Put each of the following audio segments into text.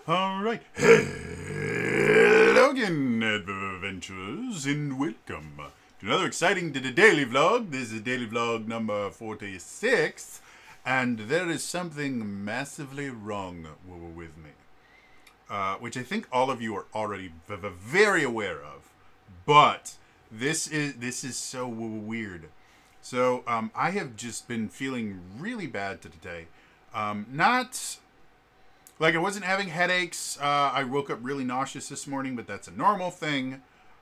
All right. Hello again, adventurers, and welcome to another exciting daily vlog. This is daily vlog number 46, and there is something massively wrong with me, which I think all of you are already very aware of. But this is so weird. So I have just been feeling really bad today. Not like I wasn't having headaches. I woke up really nauseous this morning, but that's a normal thing.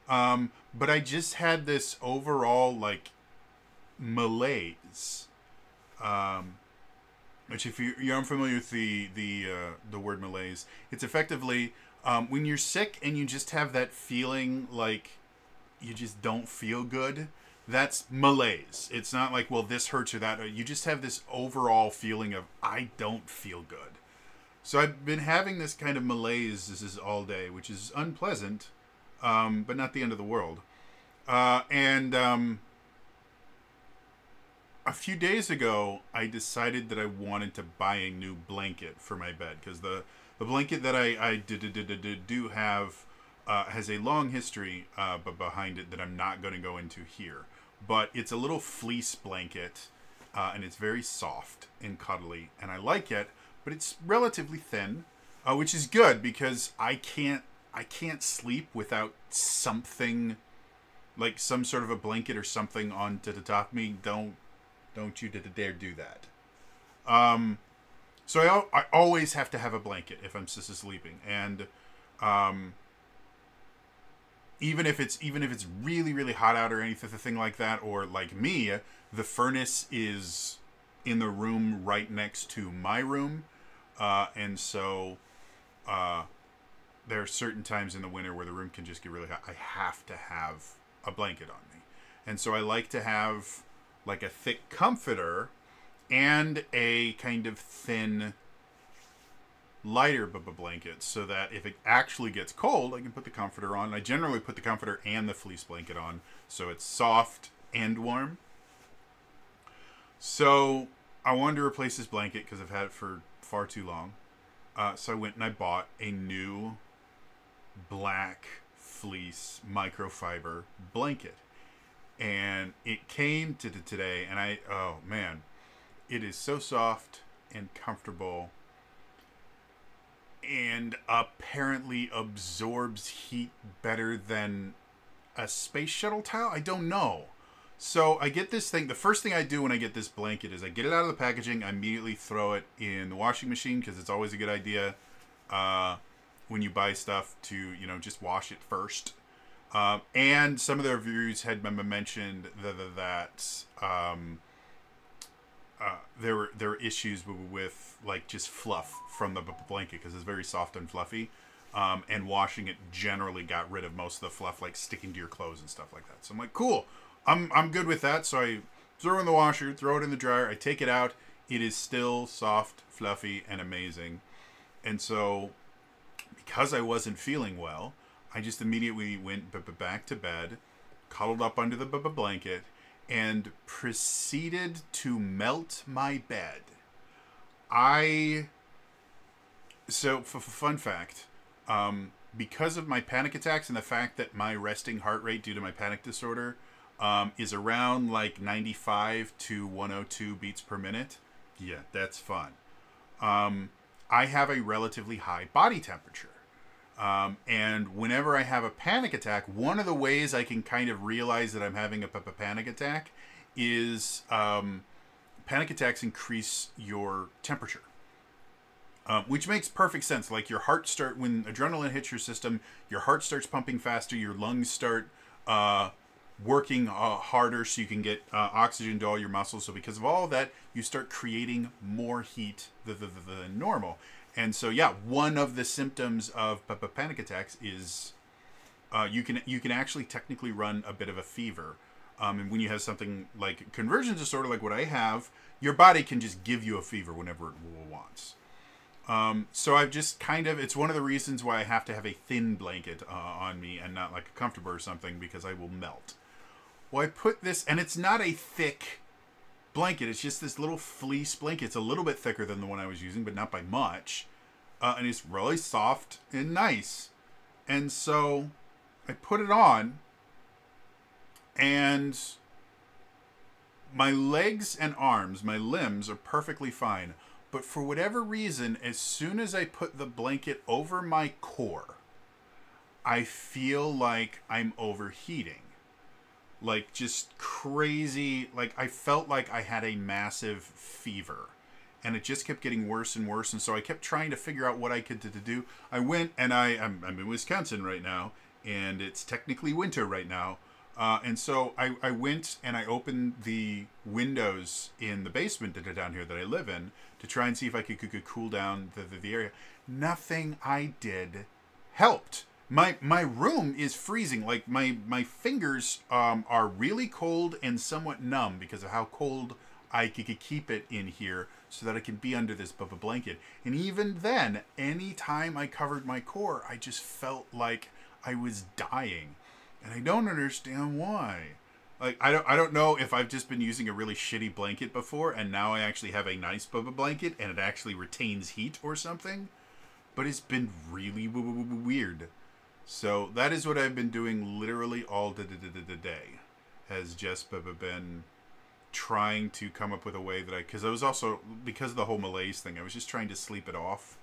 But I just had this overall like malaise. Which, if you're unfamiliar with the word malaise, it's effectively when you're sick and you just have that feeling like you just don't feel good. That's malaise. It's not like, well, this hurts or that. You just have this overall feeling of I don't feel good. So I've been having this kind of malaise all day, which is unpleasant, but not the end of the world. And a few days ago, I decided that I wanted to buy a new blanket for my bed, because the blanket that I do have has a long history behind it that I'm not going to go into here. But it's a little fleece blanket, and it's very soft and cuddly, and I like it. But it's relatively thin, which is good because I can't sleep without something, like some sort of a blanket or something on to the top of me. Don't you dare do that. So I always have to have a blanket if I'm sleeping, and even if it's really hot out or anything like that, or like me, the furnace is in the room right next to my room. And so there are certain times in the winter where the room can just get really hot. I have to have a blanket on me. And so I like to have like a thick comforter and a kind of thin, lighter blanket, so that if it actually gets cold, I can put the comforter on. I generally put the comforter and the fleece blanket on, so it's soft and warm. So I wanted to replace this blanket because I've had it for far too long. So I went and I bought a new black fleece microfiber blanket, and it came to today, and oh man, it is so soft and comfortable, and apparently absorbs heat better than a space shuttle towel. I don't know. So I get this thing. The first thing I do when I get this blanket is I get it out of the packaging. I immediately throw it in the washing machine, because it's always a good idea when you buy stuff to, just wash it first. And some of the reviews had mentioned that there were issues with like just fluff from the blanket, because it's very soft and fluffy. And washing it generally got rid of most of the fluff, like sticking to your clothes and stuff like that. So I'm like, cool. I'm good with that. So I throw it in the washer, throw it in the dryer. I take it out. It is still soft, fluffy, and amazing. And so because I wasn't feeling well, I just immediately went back to bed, cuddled up under the blanket, and proceeded to melt my bed. So fun fact, because of my panic attacks and the fact that my resting heart rate due to my panic disorder is around like 95 to 102 beats per minute. Yeah, that's fun. I have a relatively high body temperature. And whenever I have a panic attack, one of the ways I can kind of realize that I'm having a panic attack is panic attacks increase your temperature. Which makes perfect sense. Like your heart when adrenaline hits your system, your heart starts pumping faster, your lungs start working harder so you can get oxygen to all your muscles. So because of all of that, you start creating more heat than normal. And so yeah, one of the symptoms of panic attacks is you can actually technically run a bit of a fever. And when you have something like conversion disorder, like what I have, your body can just give you a fever whenever it wants. So I've just it's one of the reasons why I have to have a thin blanket on me and not like a comfortable or something, because I will melt. Well, I put this, and it's not a thick blanket. It's just this little fleece blanket. It's a little bit thicker than the one I was using, but not by much. and it's really soft and nice. And so I put it on, and my legs and arms, my limbs are perfectly fine. But for whatever reason, as soon as I put the blanket over my core, I feel like I'm overheating. Like, just crazy. Like, I felt like I had a massive fever. And it just kept getting worse and worse. And so I kept trying to figure out what I could do. I went, and I'm in Wisconsin right now. And it's technically winter right now. And so I went and I opened the windows in the basement down here that I live in to try and see if I could cool down the area. Nothing I did helped. My room is freezing. Like, my fingers are really cold and somewhat numb because of how cold I could keep it in here so that I can be under this blanket. And even then, anytime I covered my core, I just felt like I was dying. And I don't understand why. Like, I don't know if I've just been using a really shitty blanket before, and now I actually have a nice blanket, and it actually retains heat or something. But it's been really weird. So that is what I've been doing literally all day. Has just been trying to come up with a way that because I was also, because of the whole malaise thing, I was just trying to sleep it off.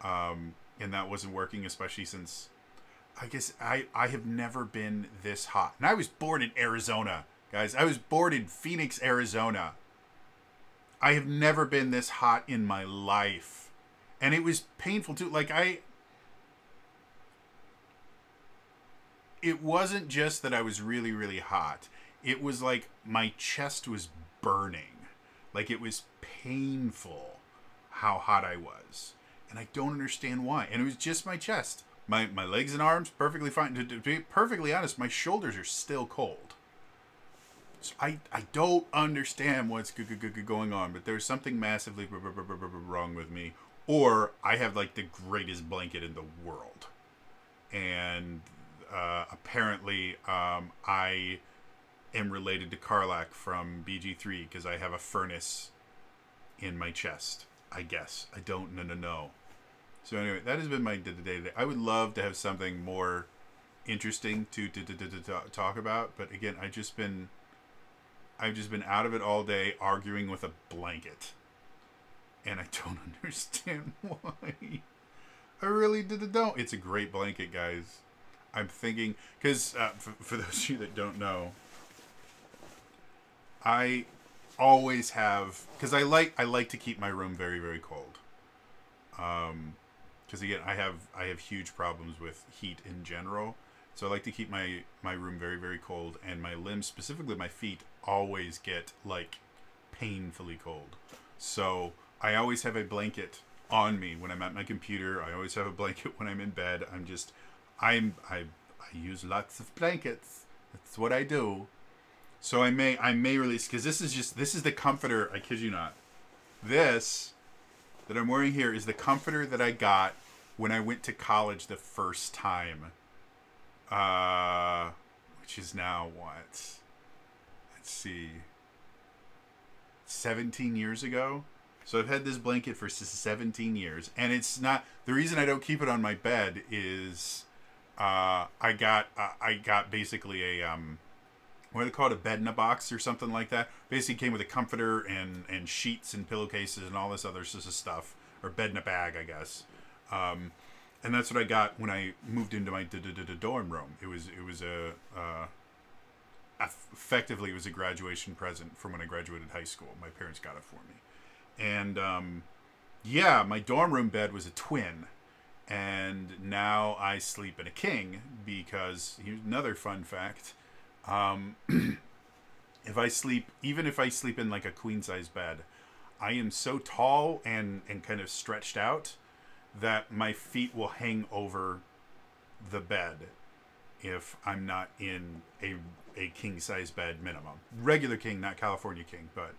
And that wasn't working, especially since I guess I have never been this hot. And I was born in Arizona, guys. I was born in Phoenix, Arizona. I have never been this hot in my life. And it was painful too. Like, it wasn't just that I was really, really hot. It was like my chest was burning. Like, it was painful how hot I was. And I don't understand why. And it was just my chest. My legs and arms, perfectly fine. To be perfectly honest, my shoulders are still cold. So I don't understand what's going on, but there's something massively wrong with me. Or I have, like, the greatest blanket in the world. And apparently I am related to Karlach from BG3 because I have a furnace in my chest, I guess. I don't know. So anyway, that has been my day-to-day. I would love to have something more interesting to talk about, but again, I've just been out of it all day arguing with a blanket, and I don't understand why. I really don't. It's a great blanket, guys. I'm thinking because for those of you that don't know, I always have, because I like to keep my room very, very cold. Because again, I have huge problems with heat in general, so I like to keep my room very, very cold, and my limbs, specifically my feet, always get, like, painfully cold. So I always have a blanket on me when I'm at my computer. I always have a blanket when I'm in bed. I use lots of blankets. That's what I do. So I may release, because this is the comforter. I kid you not. This that I'm wearing here is the comforter that I got when I went to college the first time. Which is now what? Let's see. 17 years ago. So I've had this blanket for 17 years, and it's not, the reason I don't keep it on my bed is I got basically a what do they call it, a bed in a box or something like that. Basically came with a comforter and sheets and pillowcases and all this other sort of stuff, or bed in a bag, I guess. And that's what I got when I moved into my dorm room. It was effectively it was a graduation present from when I graduated high school. My parents got it for me. And yeah, my dorm room bed was a twin. And now I sleep in a king because, here's another fun fact. If I sleep in like a queen size bed, I am so tall and kind of stretched out that my feet will hang over the bed if I'm not in a king size bed minimum. Regular king, not California king, but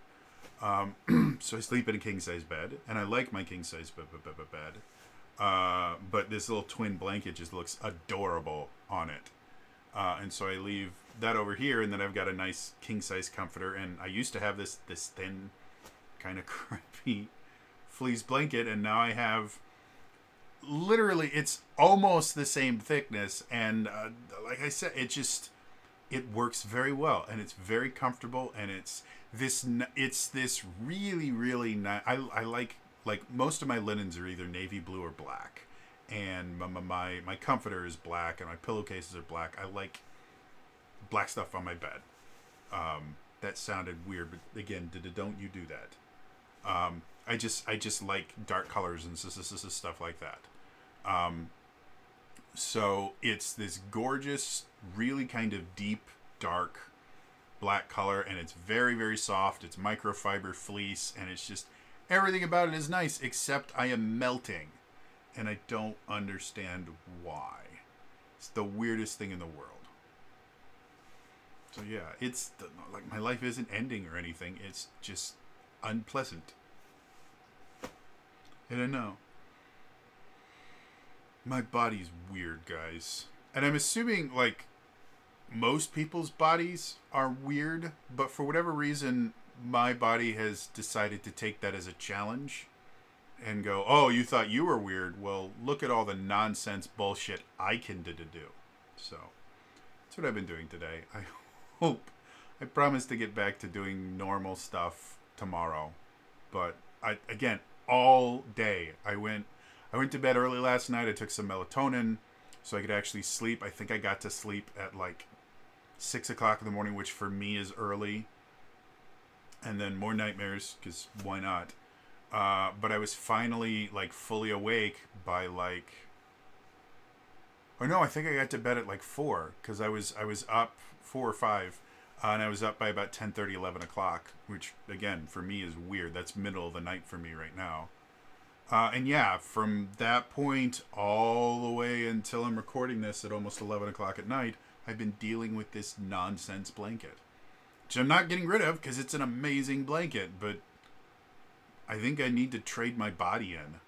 so I sleep in a king size bed, and I like my king size bed. But this little twin blanket just looks adorable on it. And so I leave that over here, and then I've got a nice king size comforter, and I used to have this thin, kind of crappy fleece blanket, and now I have literally, it's almost the same thickness, and like I said, it works very well, and it's very comfortable, and it's this really really nice. I like most of my linens are either navy blue or black, and my comforter is black, and my pillowcases are black. I like black stuff on my bed. That sounded weird, but again, don't you do that? I just like dark colors and stuff like that. So it's this gorgeous, really kind of deep, dark black color, and it's very, very soft. It's microfiber fleece, and it's just everything about it is nice, except I am melting, and I don't understand why. It's the weirdest thing in the world. So yeah, it's like my life isn't ending or anything. It's just unpleasant. And I know. My body's weird, guys. And I'm assuming, like, most people's bodies are weird, but for whatever reason, my body has decided to take that as a challenge and go, oh, you thought you were weird? Well, look at all the nonsense bullshit I can do. So, that's what I've been doing today. I promise to get back to doing normal stuff tomorrow. But, again, all day, I went to bed early last night. I took some melatonin so I could actually sleep. I think I got to sleep at like 6 o'clock in the morning, which for me is early. And then more nightmares, because why not? But I was finally like fully awake by like... Or no, I think I got to bed at like 4, because I was up 4 or 5. And I was up by about 10:30, 11 o'clock, which, again, for me is weird. That's middle of the night for me right now. And yeah, from that point all the way until I'm recording this at almost 11 o'clock at night, I've been dealing with this nonsense blanket. Which I'm not getting rid of because it's an amazing blanket, but I think I need to trade my body in.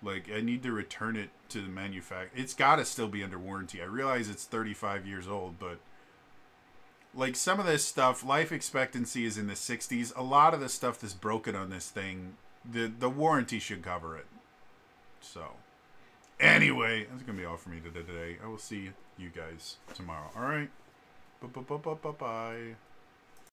Like, I need to return it to the manufacturer. It's got to still be under warranty. I realize it's 35 years old, but... Like, some of this stuff, life expectancy is in the 60s. A lot of the stuff that's broken on this thing... The warranty should cover it. So, anyway, that's going to be all for me today. I will see you guys tomorrow. All right? Bye-bye.